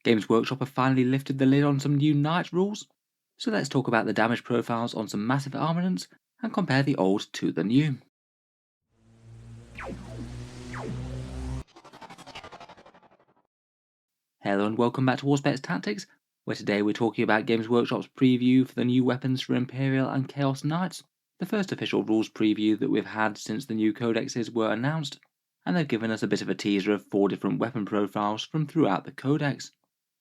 Games Workshop have finally lifted the lid on some new Knight rules, so let's talk about the damage profiles on some massive armaments and compare the old to the new. Hello and welcome back to Warspecs Tactics, where today we're talking about Games Workshop's preview for the new weapons for Imperial and Chaos Knights, the first official rules preview that we've had since the new Codexes were announced, and they've given us a bit of a teaser of 4 different weapon profiles from throughout the Codex.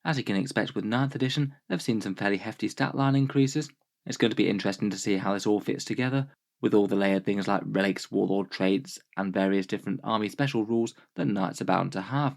As you can expect with 9th edition, they've seen some fairly hefty stat line increases. It's going to be interesting to see how this all fits together, with all the layered things like relics, warlord traits, and various different army special rules that Knights are bound to have.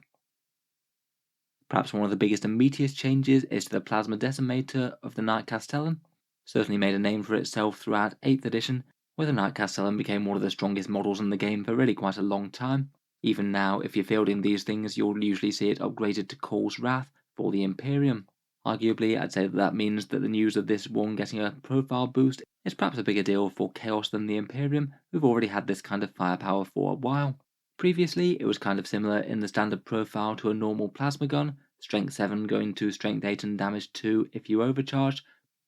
Perhaps one of the biggest and meatiest changes is to the Plasma Decimator of the Knight Castellan. Certainly made a name for itself throughout 8th edition, where the Knight Castellan became one of the strongest models in the game for really quite a long time. Even now, if you're fielding these things, you'll usually see it upgraded to Cole's Wrath for the Imperium. Arguably, I'd say that means that the news of this one getting a profile boost is perhaps a bigger deal for Chaos than the Imperium, who've already had this kind of firepower for a while. Previously, it was kind of similar in the standard profile to a normal plasma gun, strength 7 going to strength 8 and damage 2 if you overcharged,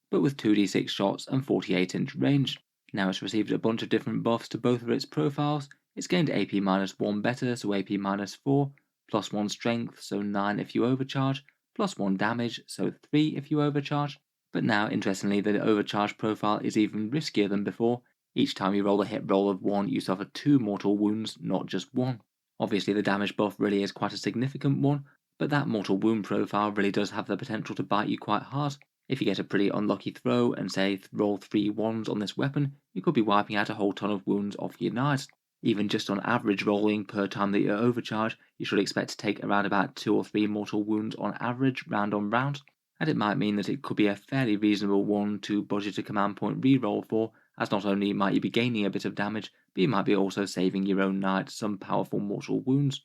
but with 2d6 shots and 48-inch range. Now it's received a bunch of different buffs to both of its profiles. It's gained AP -1 better, so AP -4, +1 strength, so 9 if you overcharge, +1 damage, so 3 if you overcharge. But now, interestingly, the overcharge profile is even riskier than before. Each time you roll a hit roll of 1, you suffer 2 mortal wounds, not just 1. Obviously, the damage buff really is quite a significant one, but that mortal wound profile really does have the potential to bite you quite hard. If you get a pretty unlucky throw and say roll 3 1s on this weapon, you could be wiping out a whole ton of wounds off your knight. Even just on average rolling per time that you overcharge, you should expect to take around about 2 or 3 mortal wounds on average, round on round, and it might mean that it could be a fairly reasonable one to budget a command point reroll for, as not only might you be gaining a bit of damage, but you might be also saving your own knight some powerful mortal wounds.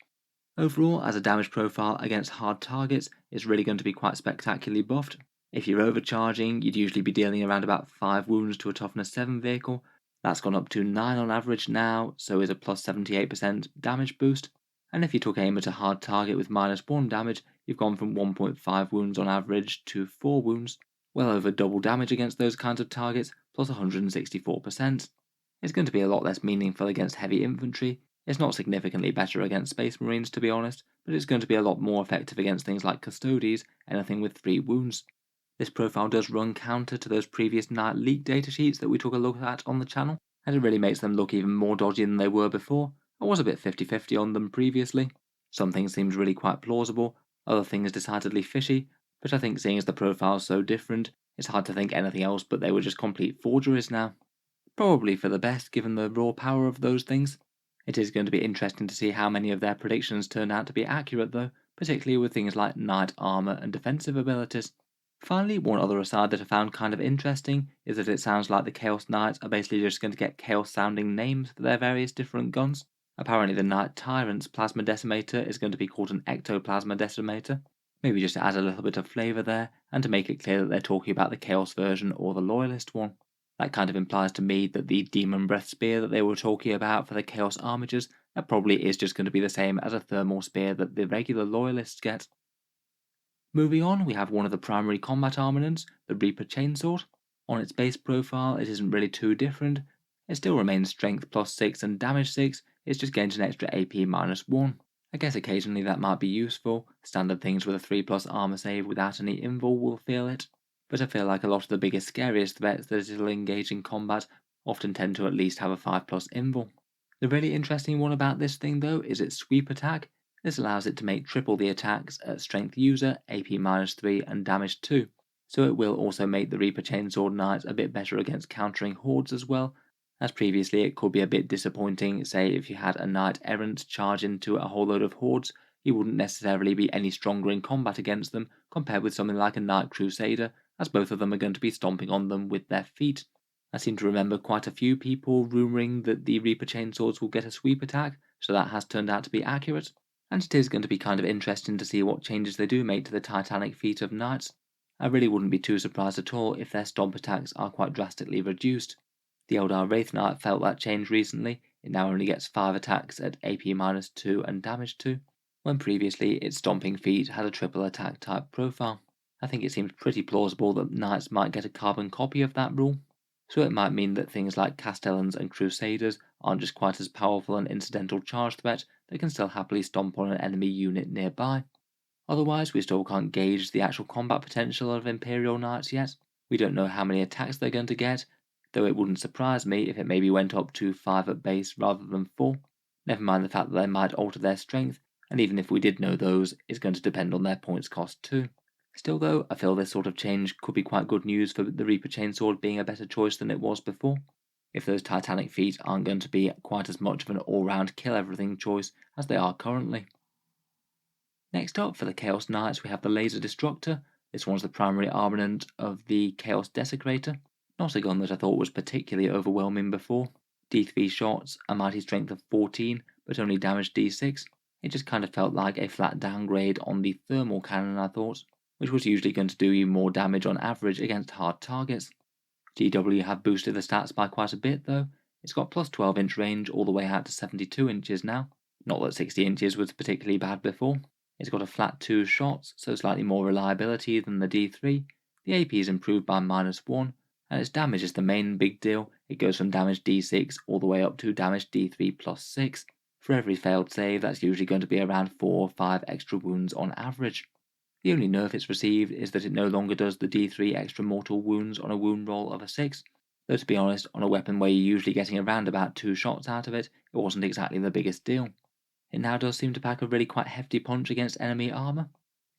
Overall, as a damage profile against hard targets, it's really going to be quite spectacularly buffed. If you're overcharging, you'd usually be dealing around about 5 wounds to a toughness 7 vehicle. That's gone up to 9 on average now, so is a plus 78% damage boost. And if you took aim at a hard target with -1 damage, you've gone from 1.5 wounds on average to 4 wounds, well over double damage against those kinds of targets, plus 164%. It's going to be a lot less meaningful against heavy infantry. It's not significantly better against Space Marines, to be honest, but it's going to be a lot more effective against things like Custodes, anything with 3 wounds. This profile does run counter to those previous Knight leak datasheets that we took a look at on the channel, and it really makes them look even more dodgy than they were before. I was a bit 50-50 on them previously. Some things seemed really quite plausible, other things decidedly fishy, but I think seeing as the profile's so different, it's hard to think anything else but they were just complete forgeries now. Probably for the best given the raw power of those things. It is going to be interesting to see how many of their predictions turn out to be accurate though, particularly with things like knight armor and defensive abilities. Finally, one other aside that I found kind of interesting is that it sounds like the Chaos Knights are basically just going to get chaos sounding names for their various different guns. Apparently the Knight Tyrant's Plasma Decimator is going to be called an Ectoplasma Decimator, maybe just to add a little bit of flavour there and to make it clear that they're talking about the Chaos version or the Loyalist one. That kind of implies to me that the Demon Breath Spear that they were talking about for the Chaos Armigers, that probably is just going to be the same as a Thermal Spear that the regular Loyalists get. Moving on, we have one of the primary combat armaments, the Reaper Chainsword. On its base profile, it isn't really too different. It still remains strength +6 and damage 6, it's just gained an extra AP -1. I guess occasionally that might be useful. Standard things with a 3+ armor save without any invul will feel it. But I feel like a lot of the biggest, scariest threats that it'll engage in combat often tend to at least have a 5+ invul. The really interesting one about this thing though is its sweep attack. This allows it to make triple the attacks at strength user, AP -3 and damage 2. So it will also make the Reaper Chainsword Knight a bit better against countering hordes as well, as previously it could be a bit disappointing, say if you had a Knight Errant charge into a whole load of hordes, you wouldn't necessarily be any stronger in combat against them compared with something like a Knight Crusader, as both of them are going to be stomping on them with their feet. I seem to remember quite a few people rumouring that the Reaper Chainswords will get a sweep attack, so that has turned out to be accurate, and it is going to be kind of interesting to see what changes they do make to the Titanic feat of Knights. I really wouldn't be too surprised at all if their stomp attacks are quite drastically reduced. The Eldar Wraith Knight felt that change recently, it now only gets 5 attacks at AP -2 and damage 2. when previously its stomping feet had a triple attack type profile. I think it seems pretty plausible that knights might get a carbon copy of that rule, so it might mean that things like castellans and crusaders aren't just quite as powerful an incidental charge threat that can still happily stomp on an enemy unit nearby. Otherwise, we still can't gauge the actual combat potential of Imperial Knights yet. We don't know how many attacks they're going to get, though it wouldn't surprise me if it maybe went up to 5 at base rather than 4. Never mind the fact that they might alter their strength, and even if we did know those, it's going to depend on their points cost too. Still though, I feel this sort of change could be quite good news for the Reaper Chainsword being a better choice than it was before, if those Titanic feet aren't going to be quite as much of an all-round kill-everything choice as they are currently. Next up, for the Chaos Knights, we have the Laser Destructor. This one's the primary armament of the Chaos Desecrator. Not a gun that I thought was particularly overwhelming before. D3 shots, a mighty strength of 14, but only damage D6. It just kind of felt like a flat downgrade on the thermal cannon, I thought, which was usually going to do you more damage on average against hard targets. GW have boosted the stats by quite a bit though. It's got plus 12 inch range all the way out to 72 inches now. Not that 60 inches was particularly bad before. It's got a flat 2 shots, so slightly more reliability than the D3. The AP is improved by -1, and its damage is the main big deal. It goes from damage D6 all the way up to damage D3 plus 6. For every failed save, that's usually going to be around 4 or 5 extra wounds on average. The only nerf it's received is that it no longer does the D3 extra mortal wounds on a wound roll of a 6, though to be honest, on a weapon where you're usually getting around about 2 shots out of it, it wasn't exactly the biggest deal. It now does seem to pack a really quite hefty punch against enemy armour.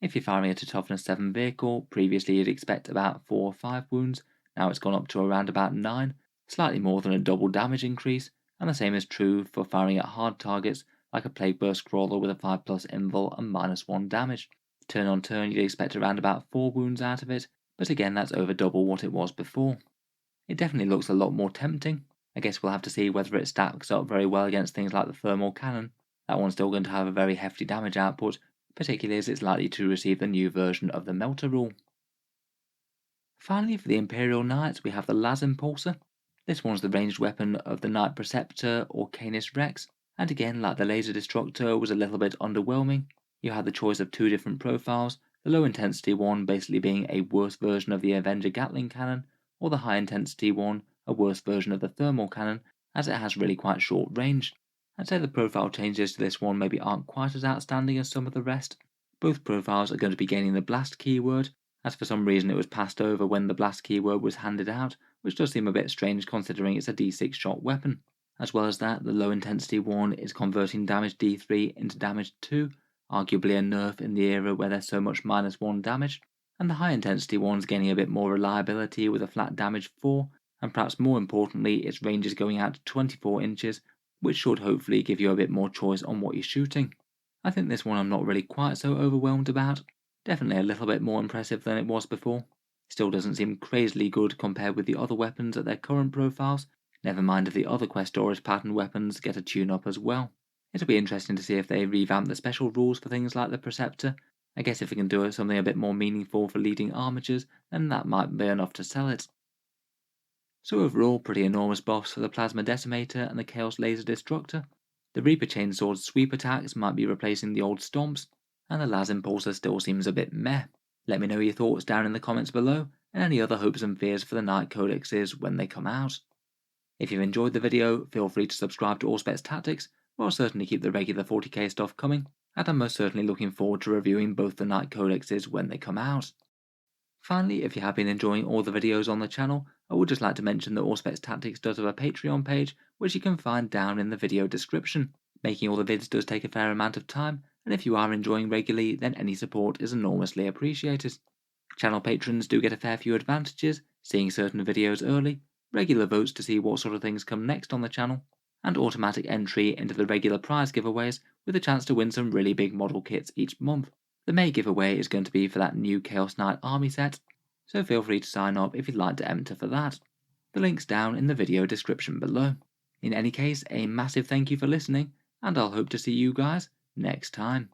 If you're firing at a toughness 7 vehicle, previously you'd expect about 4 or 5 wounds, now it's gone up to around about 9, slightly more than a double damage increase, and the same is true for firing at hard targets like a Plague Burst Crawler with a 5 plus invul and -1 damage. Turn on turn you'd expect around about 4 wounds out of it, but again that's over double what it was before. It definitely looks a lot more tempting. I guess we'll have to see whether it stacks up very well against things like the thermal cannon. That one's still going to have a very hefty damage output, particularly as it's likely to receive the new version of the Melter rule. Finally, for the Imperial Knights, we have the Las Impulsor. This one's the ranged weapon of the Knight Preceptor or Canis Rex, and again, like the Laser Destructor, was a little bit underwhelming. You had the choice of 2 different profiles, the low intensity one basically being a worse version of the Avenger Gatling cannon, or the high intensity one, a worse version of the thermal cannon, as it has really quite short range. I'd say the profile changes to this one maybe aren't quite as outstanding as some of the rest. Both profiles are going to be gaining the blast keyword, as for some reason it was passed over when the blast keyword was handed out, which does seem a bit strange considering it's a D6 shot weapon. As well as that, the low intensity one is converting damage D3 into damage 2, arguably a nerf in the era where there's so much -1 damage, and the high intensity one's gaining a bit more reliability with a flat damage 4, and perhaps more importantly its range is going out to 24 inches, which should hopefully give you a bit more choice on what you're shooting. I think this one I'm not really quite so overwhelmed about. Definitely a little bit more impressive than it was before. Still doesn't seem crazily good compared with the other weapons at their current profiles, never mind if the other Questoris pattern weapons get a tune-up as well. It'll be interesting to see if they revamp the special rules for things like the Preceptor. I guess if we can do something a bit more meaningful for leading armatures, then that might be enough to sell it. So overall, pretty enormous buffs for the Plasma Decimator and the Chaos Laser Destructor. The Reaper Chainsword's sweep attacks might be replacing the old stomps, and the Las Impulsor still seems a bit meh. Let me know your thoughts down in the comments below, and any other hopes and fears for the Knight Codexes when they come out. If you've enjoyed the video, feel free to subscribe to Auspex Tactics, where I'll certainly keep the regular 40k stuff coming, and I'm most certainly looking forward to reviewing both the Knight Codexes when they come out. Finally, if you have been enjoying all the videos on the channel, I would just like to mention that Auspex Tactics does have a Patreon page, which you can find down in the video description. Making all the vids does take a fair amount of time, and if you are enjoying regularly, then any support is enormously appreciated. Channel patrons do get a fair few advantages, seeing certain videos early, regular votes to see what sort of things come next on the channel, and automatic entry into the regular prize giveaways with a chance to win some really big model kits each month. The May giveaway is going to be for that new Chaos Knight army set, so feel free to sign up if you'd like to enter for that. The link's down in the video description below. In any case, a massive thank you for listening, and I'll hope to see you guys next time.